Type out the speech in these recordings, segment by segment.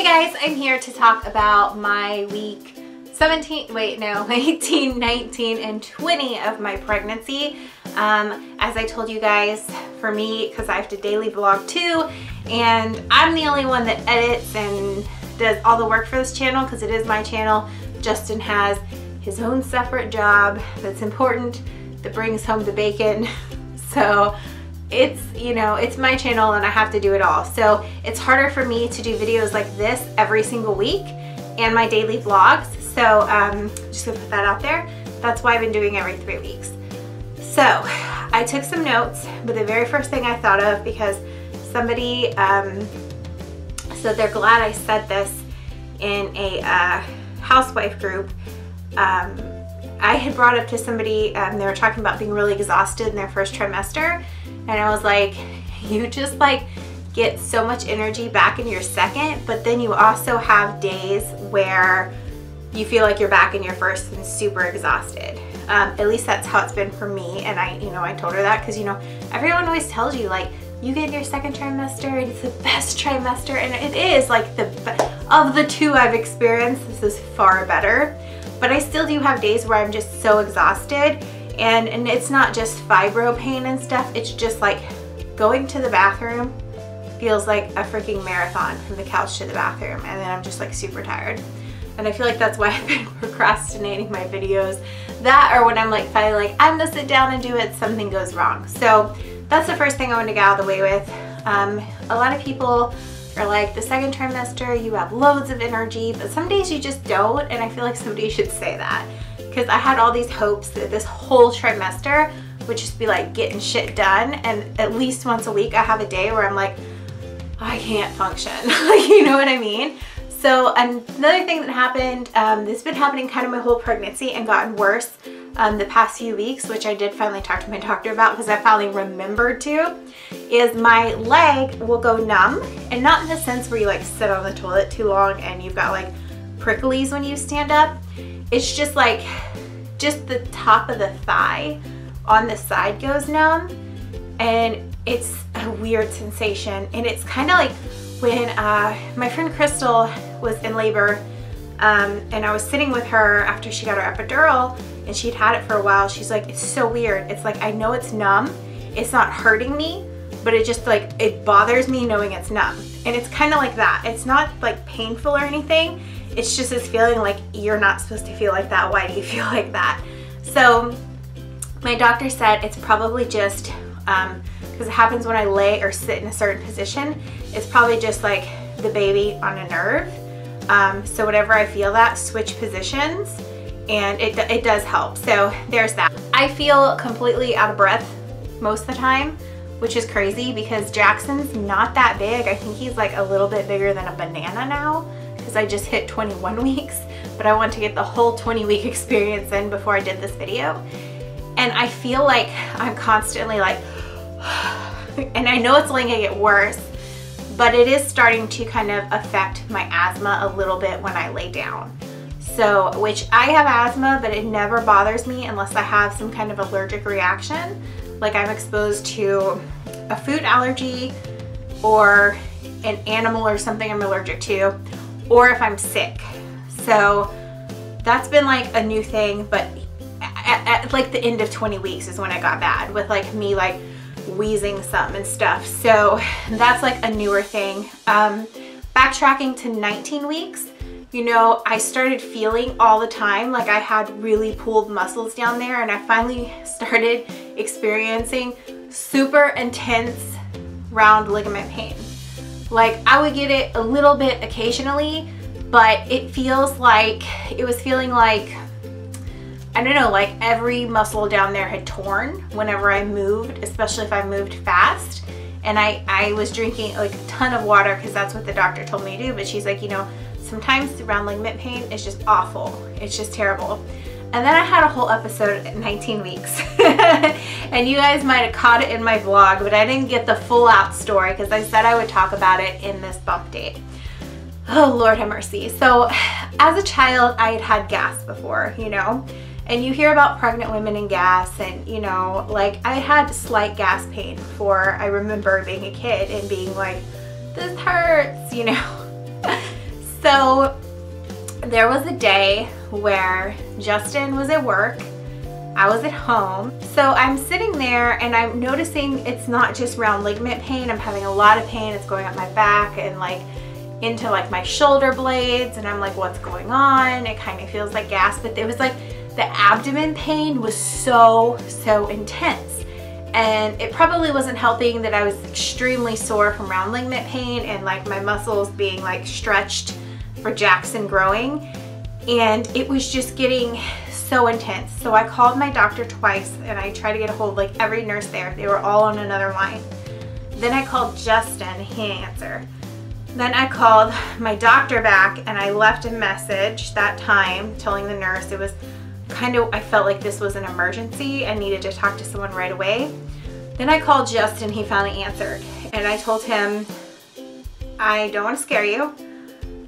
Hey guys, I'm here to talk about my week 17, wait no, 18, 19, and 20 of my pregnancy. As I told you guys, for me, because I have to daily vlog too, and I'm the only one that edits and does all the work for this channel because it is my channel. Justin has his own separate job that's important, that brings home the bacon. So it's, you know, it's my channel and I have to do it all. So it's harder for me to do videos like this every single week and my daily vlogs. So just gonna put that out there. That's why I've been doing every 3 weeks. So I took some notes, but the very first thing I thought of, because somebody said they're glad I said this in a housewife group. I had brought up to somebody, they were talking about being really exhausted in their first trimester. And I was like, you just like get so much energy back in your second, but then you also have days where you feel like you're back in your first and super exhausted. At least that's how it's been for me. And I told her that because, everyone always tells you like, you get your second trimester and it's the best trimester. And it is like of the two I've experienced, this is far better. But I still do have days where I'm just so exhausted. And it's not just fibro pain and stuff, it's just like going to the bathroom feels like a freaking marathon from the couch to the bathroom, and then I'm just like super tired. And I feel like that's why I've been procrastinating my videos. That, or when I'm like finally like, I'm gonna sit down and do it, something goes wrong. So that's the first thing I want to get out of the way with. A lot of people are like, the second trimester you have loads of energy, but some days you just don't, and I feel like somebody should say that. Because I had all these hopes that this whole trimester would just be like getting shit done, and at least once a week I have a day where I'm like, I can't function. You know what I mean? So another thing that happened, this has been happening kind of my whole pregnancy and gotten worse the past few weeks, which I did finally talk to my doctor about because I finally remembered to, is my leg will go numb, and not in the sense where you like sit on the toilet too long and you've got like pricklies when you stand up. It's just like, just the top of the thigh on the side goes numb, and it's a weird sensation. And it's kind of like when my friend Crystal was in labor, and I was sitting with her after she got her epidural, and she'd had it for a while. She's like, it's so weird. It's like, I know it's numb. It's not hurting me, but it just like, it bothers me knowing it's numb. And it's kind of like that. It's not like painful or anything. It's just this feeling like you're not supposed to feel like that. Why do you feel like that? So my doctor said it's probably just, because it happens when I lay or sit in a certain position, it's probably just like the baby on a nerve. So whenever I feel that, switch positions, and it does help. So there's that. I feel completely out of breath most of the time, which is crazy because Jackson's not that big. I think he's like a little bit bigger than a banana now, because I just hit 21 weeks, but I want to get the whole 20-week experience in before I did this video. And I feel like I'm constantly like, and I know it's only gonna get worse, but it is starting to kind of affect my asthma a little bit when I lay down. So, which I have asthma, but it never bothers me unless I have some kind of allergic reaction, like I'm exposed to a food allergy or an animal or something I'm allergic to, or if I'm sick. So that's been like a new thing, but at like the end of 20 weeks is when I got bad with like me like wheezing some and stuff. So that's like a newer thing. Backtracking to 19 weeks, I started feeling all the time like I had really pulled muscles down there, and I finally started experiencing super intense round ligament pain. Like I would get it a little bit occasionally, but it feels like, it was feeling like, I don't know, like every muscle down there had torn whenever I moved, especially if I moved fast. And I was drinking like a ton of water because that's what the doctor told me to do. But she's like, sometimes the round ligament pain is just awful. It's just terrible. And then I had a whole episode at 19 weeks. And you guys might have caught it in my vlog, but I didn't get the full out story because I said I would talk about it in this bump date. Oh, Lord have mercy. So as a child, I had gas before, and you hear about pregnant women and gas, and like I had slight gas pain before I remember being a kid and being like, this hurts, So there was a day where Justin was at work, I was at home. So I'm sitting there and I'm noticing it's not just round ligament pain. I'm having a lot of pain. It's going up my back and like into like my shoulder blades, and I'm like, what's going on? It kind of feels like gas, but it was like the abdomen pain was so intense. And it probably wasn't helping that I was extremely sore from round ligament pain and like my muscles being like stretched for Jackson growing. And it was just getting so intense. So I called my doctor twice and I tried to get a hold of like every nurse there. They were all on another line. Then I called Justin, he didn't answer. Then I called my doctor back and I left a message that time telling the nurse it was kind of, I felt like this was an emergency. I needed to talk to someone right away. Then I called Justin, he finally answered. And I told him, I don't want to scare you,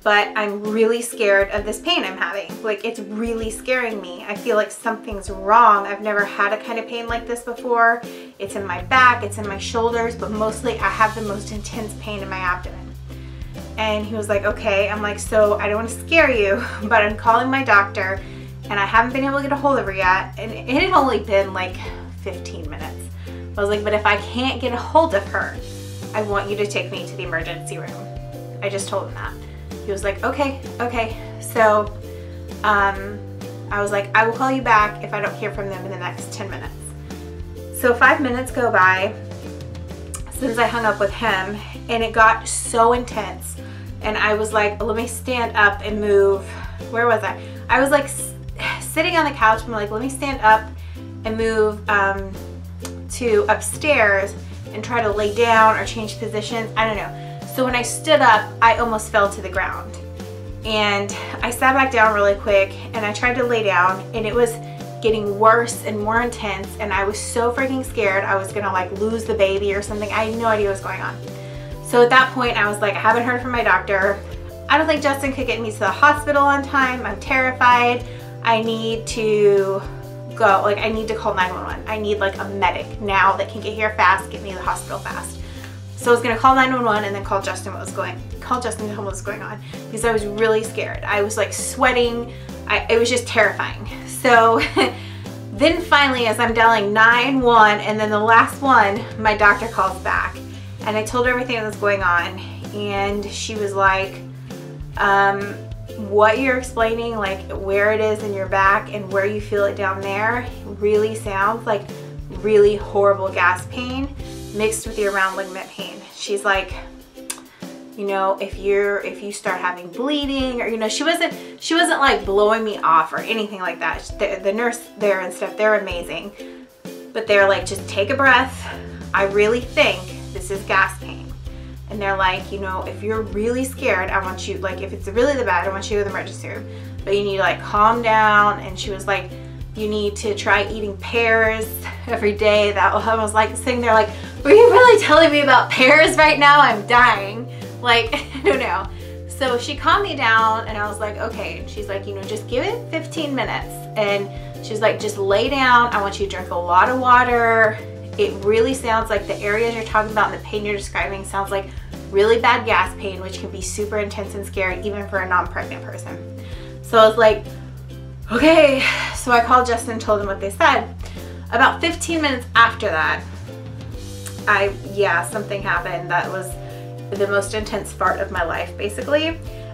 but I'm really scared of this pain I'm having. Like, it's really scaring me. I feel like something's wrong. I've never had a kind of pain like this before. It's in my back, it's in my shoulders, but mostly I have the most intense pain in my abdomen. And he was like, okay. I'm like, so I don't want to scare you, but I'm calling my doctor and I haven't been able to get a hold of her yet. And it had only been like 15 minutes. I was like, but if I can't get a hold of her, I want you to take me to the emergency room. I just told him that. He was like, okay. So I was like, I will call you back if I don't hear from them in the next 10 minutes. So 5 minutes go by since I hung up with him, and it got so intense. And I was like, let me stand up and move. Where was I? I was like sitting on the couch. I'm like, let me stand up and move to upstairs and try to lay down or change positions. I don't know. So when I stood up, I almost fell to the ground. And I sat back down really quick and I tried to lay down, and it was getting worse and more intense. And I was so freaking scared I was gonna like lose the baby or something. I had no idea what was going on. So at that point I was like, I haven't heard from my doctor. I don't think Justin could get me to the hospital on time. I'm terrified. I need to go, like I need to call 911. I need like a medic now that can get here fast, get me to the hospital fast. So I was gonna call 911 and then call Justin to tell him what was going on, because I was really scared. I was like sweating. It was just terrifying. So then finally, as I'm dialing 911 and then the last one, my doctor calls back. And I told her everything that was going on, and she was like, what you're explaining, like where it is in your back and where you feel it down there, really sounds like really horrible gas pain mixed with your round ligament pain. She's like, you know, if you start having bleeding, or you know, she wasn't like blowing me off or anything like that. The nurse there and stuff, they're amazing, but they're like, just take a breath. I really think this is gas pain. And they're like, you know, if you're really scared, I want you, like if it's really that bad, I want you to go to the emergency room, but you need to like calm down. And she was like, you need to try eating pears every day. That I was like sitting there like, were you really telling me about pears right now? I'm dying. Like, I don't know. So she calmed me down and I was like, okay. And she's like, you know, just give it 15 minutes. And she's like, just lay down. I want you to drink a lot of water. It really sounds like the areas you're talking about and the pain you're describing sounds like really bad gas pain, which can be super intense and scary even for a non-pregnant person. So I was like, okay. So I called Justin and told him what they said. About 15 minutes after that, something happened that was the most intense part of my life, basically.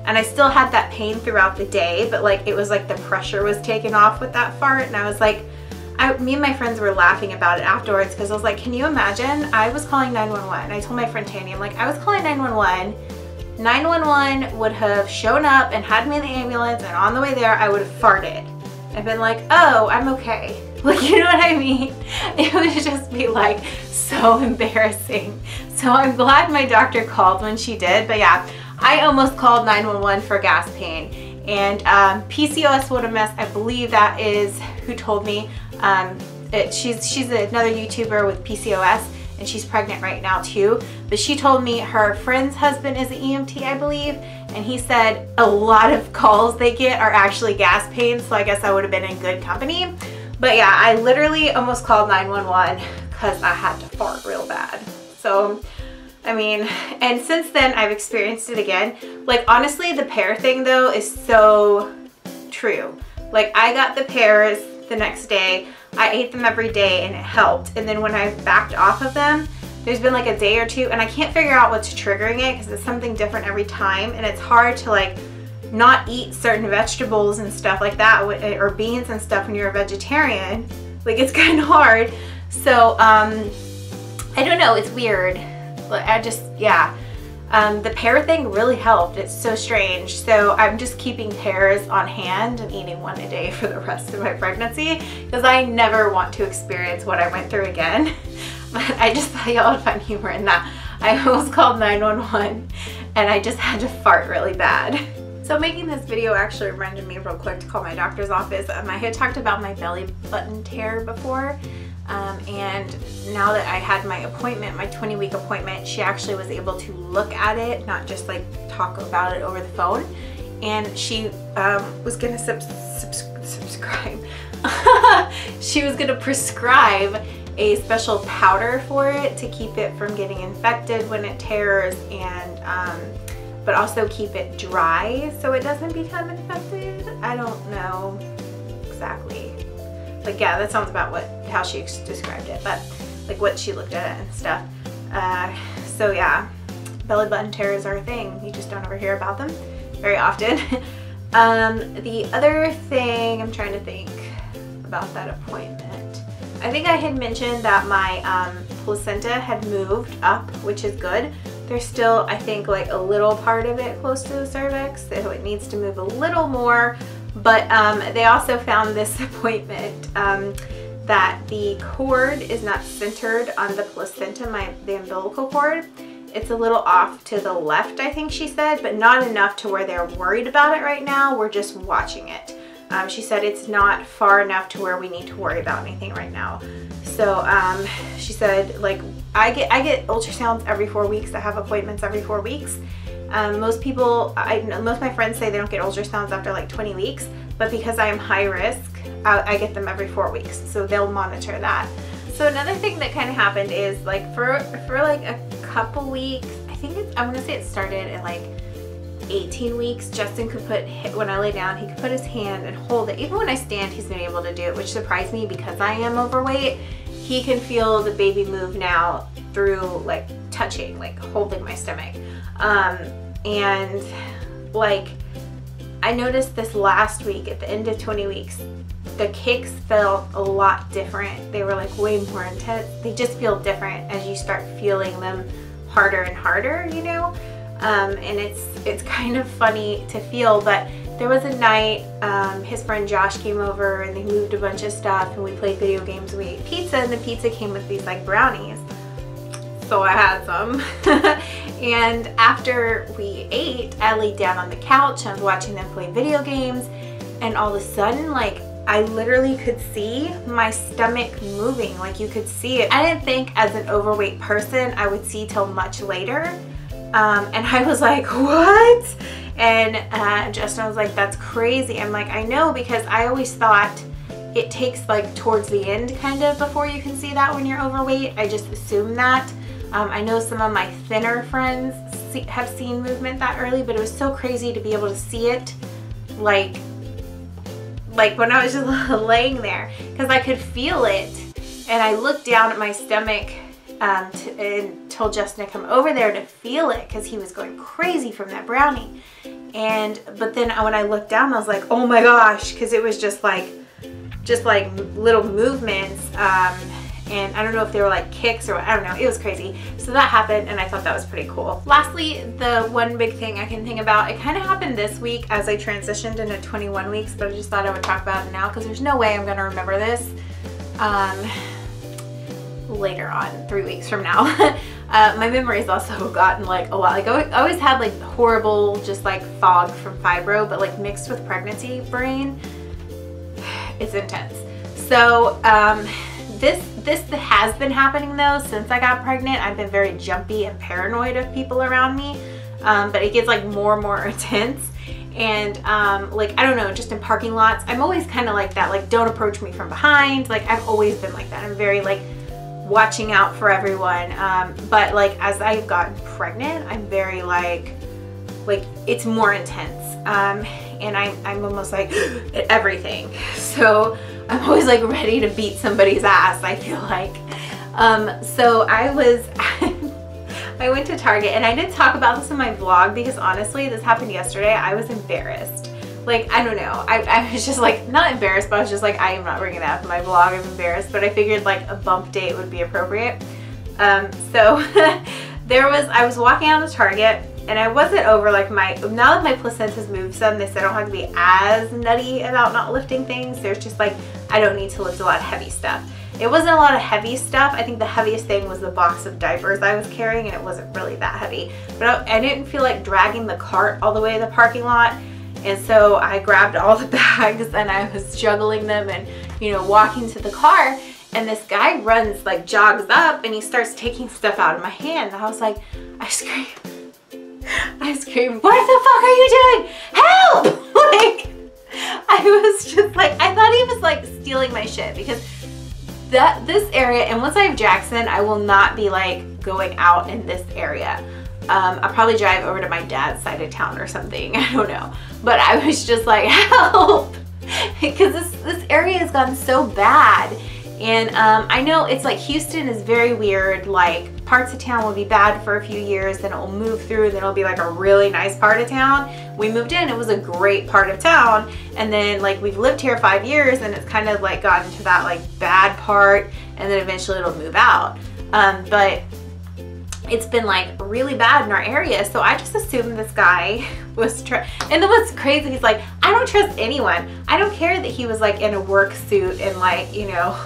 And I still had that pain throughout the day, but like it was like the pressure was taken off with that fart. And I was like, me and my friends were laughing about it afterwards, because I was like, can you imagine? I was calling 911. I told my friend Tanny, I'm like, I was calling 911. 911 would have shown up and had me in the ambulance, and on the way there I would have farted. I've been like, oh, I'm okay. Like, you know what I mean? It would just be like so embarrassing. So I'm glad my doctor called when she did. But yeah, I almost called 911 for gas pain. And PCOS What a Mess, I believe that is who told me. She's another YouTuber with PCOS, and she's pregnant right now too. But she told me her friend's husband is an EMT, I believe, and he said a lot of calls they get are actually gas pains, so I guess I would have been in good company. But yeah, I literally almost called 911 because I had to fart real bad. So I mean, and since then I've experienced it again. Like honestly, the pear thing though is so true. Like I got the pears the next day. I ate them every day and it helped. And then when I backed off of them, there's been like a day or two and I can't figure out what's triggering it because it's something different every time. And it's hard to like not eat certain vegetables and stuff like that, or beans and stuff when you're a vegetarian. Like it's kind of hard. So I don't know, it's weird. I just, yeah. The pear thing really helped. It's so strange. So I'm just keeping pears on hand and eating one a day for the rest of my pregnancy because I never want to experience what I went through again. But I just thought y'all would find humor in that. I almost called 911 and I just had to fart really bad. So making this video actually reminded me real quick to call my doctor's office. I had talked about my belly button tear before. And now that I had my appointment, my 20-week appointment, she actually was able to look at it, not just like talk about it over the phone. And she was gonna subscribe. She was gonna prescribe a special powder for it to keep it from getting infected when it tears, and but also keep it dry so it doesn't become infected. I don't know exactly. Like yeah, that sounds about how she described it, but like what she looked at it and stuff. So yeah, belly button tears are a thing. You just don't ever hear about them very often. The other thing, I'm trying to think about that appointment. I think I had mentioned that my placenta had moved up, which is good. There's still, I think, like a little part of it close to the cervix, so it needs to move a little more. But they also found this appointment that the cord is not centered on the placenta, the umbilical cord. It's a little off to the left, I think she said, but not enough to where they're worried about it right now. We're just watching it. She said it's not far enough to where we need to worry about anything right now. So she said, like, I get ultrasounds every 4 weeks. I have appointments every 4 weeks. Most people, most of my friends say they don't get ultrasounds after like 20 weeks, but because I am high risk, I get them every 4 weeks, so they'll monitor that. So another thing that kind of happened is like for like a couple weeks, I think I want to say it started at like 18 weeks, Justin could put, when I lay down, he could put his hand and hold it. Even when I stand, he's been able to do it, which surprised me because I am overweight. He can feel the baby move now through like touching, like holding my stomach. And like I noticed this last week at the end of 20 weeks, the kicks felt a lot different. They were like way more intense. They just feel different as you start feeling them harder and harder, you know? And it's kind of funny to feel, but there was a night, his friend Josh came over and they moved a bunch of stuff and we played video games and we ate pizza, and the pizza came with these like brownies. So I had some. And after we ate, I laid down on the couch, I was watching them play video games, and all of a sudden, like, I literally could see my stomach moving, like you could see it. I didn't think as an overweight person I would see till much later. And I was like, what? And Justin was like, that's crazy. I'm like, I know, because I always thought it takes like towards the end kind of before you can see that when you're overweight. I just assumed that. I know some of my thinner friends have seen movement that early, but it was so crazy to be able to see it like when I was just laying there, because I could feel it. And I looked down at my stomach and told Justin to come over there to feel it because he was going crazy from that brownie. But then when I looked down, I was like, oh my gosh, because it was just like little movements. And I don't know if they were like kicks or I don't know. It was crazy. So that happened and I thought that was pretty cool. Lastly, the one big thing I can think about, it kind of happened this week as I transitioned into 21 weeks, but I just thought I would talk about it now because there's no way I'm going to remember this later on, 3 weeks from now. My memory's also gotten like a lot. Like I always had like horrible just like fog from fibro, but like mixed with pregnancy brain, it's intense. So this has been happening though since I got pregnant. I've been very jumpy and paranoid of people around me, but it gets like more and more intense. And like, I don't know, just in parking lots, I'm always kind of like that, like don't approach me from behind. Like I've always been like that. I'm very like watching out for everyone. But like as I've gotten pregnant, I'm very like it's more intense. And I'm almost like at everything. So I'm always like ready to beat somebody's ass, I feel like. So I went to Target, and I didn't talk about this in my vlog because honestly, this happened yesterday. I was embarrassed. Like, I don't know. I was just like, not embarrassed, but I was just like, I am not bringing that up in my vlog. I'm embarrassed, but I figured like a bump date would be appropriate. So I was walking out of Target, and I wasn't over like now that my placenta's moved some, they said I don't have to be as nutty about not lifting things. There's just like, I don't need to lift a lot of heavy stuff. It wasn't a lot of heavy stuff. I think the heaviest thing was the box of diapers I was carrying, and it wasn't really that heavy. But I didn't feel like dragging the cart all the way to the parking lot. And so I grabbed all the bags and I was juggling them and, you know, walking to the car. And this guy runs, like jogs up, and he starts taking stuff out of my hand. And I was like, I screamed, what the fuck are you doing? Help! Like, I was just like, I thought he was like stealing my shit, because this area, and once I have Jackson, I will not be like going out in this area. I'll probably drive over to my dad's side of town or something. I don't know. But I was just like, help! Because this area has gotten so bad. And I know it's like Houston is very weird. Like parts of town will be bad for a few years, then it will move through, then it'll be like a really nice part of town. We moved in, it was a great part of town. And then like we've lived here 5 years, and it's kind of like gotten to that like bad part, and then eventually it'll move out. But it's been like really bad in our area. So I just assumed this guy was and then what's crazy, he's like, I don't trust anyone. I don't care that he was like in a work suit and like, you know,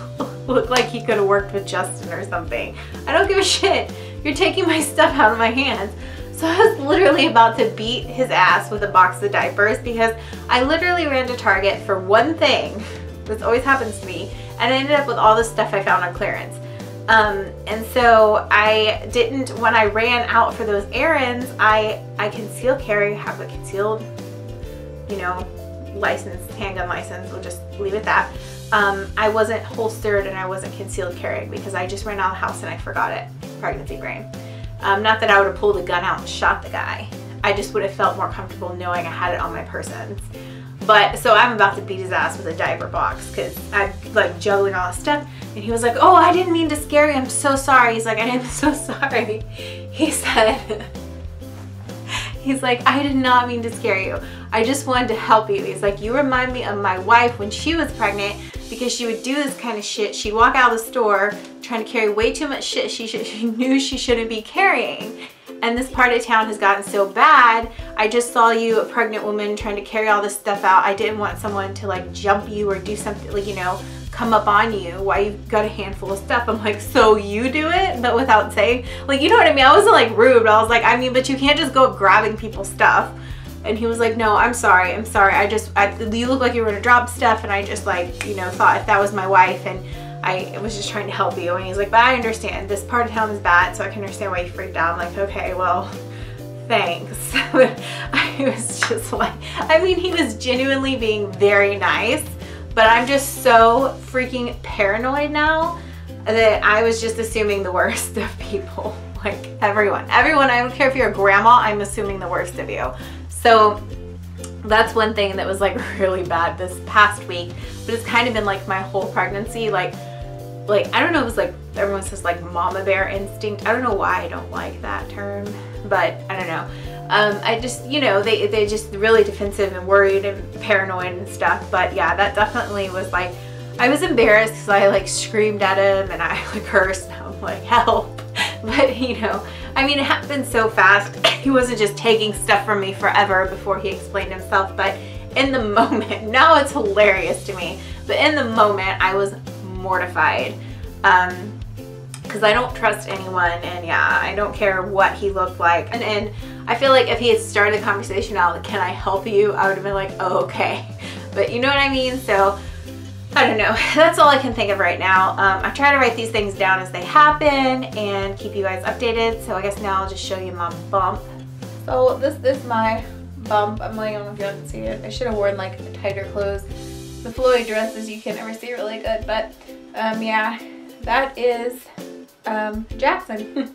looked like he could have worked with Justin or something. I don't give a shit. You're taking my stuff out of my hands. So I was literally about to beat his ass with a box of diapers, because I literally ran to Target for one thing. This always happens to me. And I ended up with all the stuff I found on clearance. And so I didn't, when I ran out for those errands, I conceal carry, have a concealed, you know, license, handgun license, we'll just leave it that. I wasn't holstered and I wasn't concealed carrying because I just ran out of the house and I forgot it, pregnancy brain. Not that I would have pulled a gun out and shot the guy. I just would have felt more comfortable knowing I had it on my person. But so I'm about to beat his ass with a diaper box because I'm like juggling all this stuff. And he was like, oh, I didn't mean to scare you. I'm so sorry. He's like, I'm so sorry. He said, he's like, I did not mean to scare you. I just wanted to help you. He's like, you remind me of my wife when she was pregnant, because she would do this kind of shit. She'd walk out of the store trying to carry way too much shit she knew she shouldn't be carrying. And this part of town has gotten so bad. I just saw you, a pregnant woman, trying to carry all this stuff out. I didn't want someone to like jump you or do something, like, you know, come up on you while you've got a handful of stuff. I'm like, so you do it, but without saying, like, you know what I mean? I wasn't like rude, but I was like, I mean, but you can't just go grabbing people's stuff. And he was like, no, I'm sorry. You look like you were gonna drop stuff, and I just like, you know, thought if that was my wife, and I was just trying to help you. And he's like, but I understand. This part of town is bad, so I can understand why you freaked out. I'm like, okay, well, thanks. I was just like, I mean, he was genuinely being very nice, but I'm just so freaking paranoid now that I was just assuming the worst of people. Like everyone, I don't care if you're a grandma, I'm assuming the worst of you. So that's one thing that was like really bad this past week, but it's kind of been like my whole pregnancy. Like I don't know, it was like, everyone says like mama bear instinct. I don't know why I don't like that term, but I don't know. I just, you know, they just really defensive and worried and paranoid and stuff. But yeah, that definitely was like, I was embarrassed because I like screamed at him and I like cursed and I'm like, help. But you know, I mean, it happened so fast. He wasn't just taking stuff from me forever before he explained himself. But in the moment, now it's hilarious to me, but in the moment I was mortified because I don't trust anyone, and yeah, I don't care what he looked like. And I feel like if he had started the conversation out, like, can I help you? I would have been like, oh, okay. But you know what I mean? So I don't know. That's all I can think of right now. I try to write these things down as they happen and keep you guys updated. So I guess now I'll just show you my bump. So this is my bump. I'm like, I don't know if y'all can see it. I should have worn like tighter clothes. The flowy dresses you can never see really good, but yeah, that is Jackson.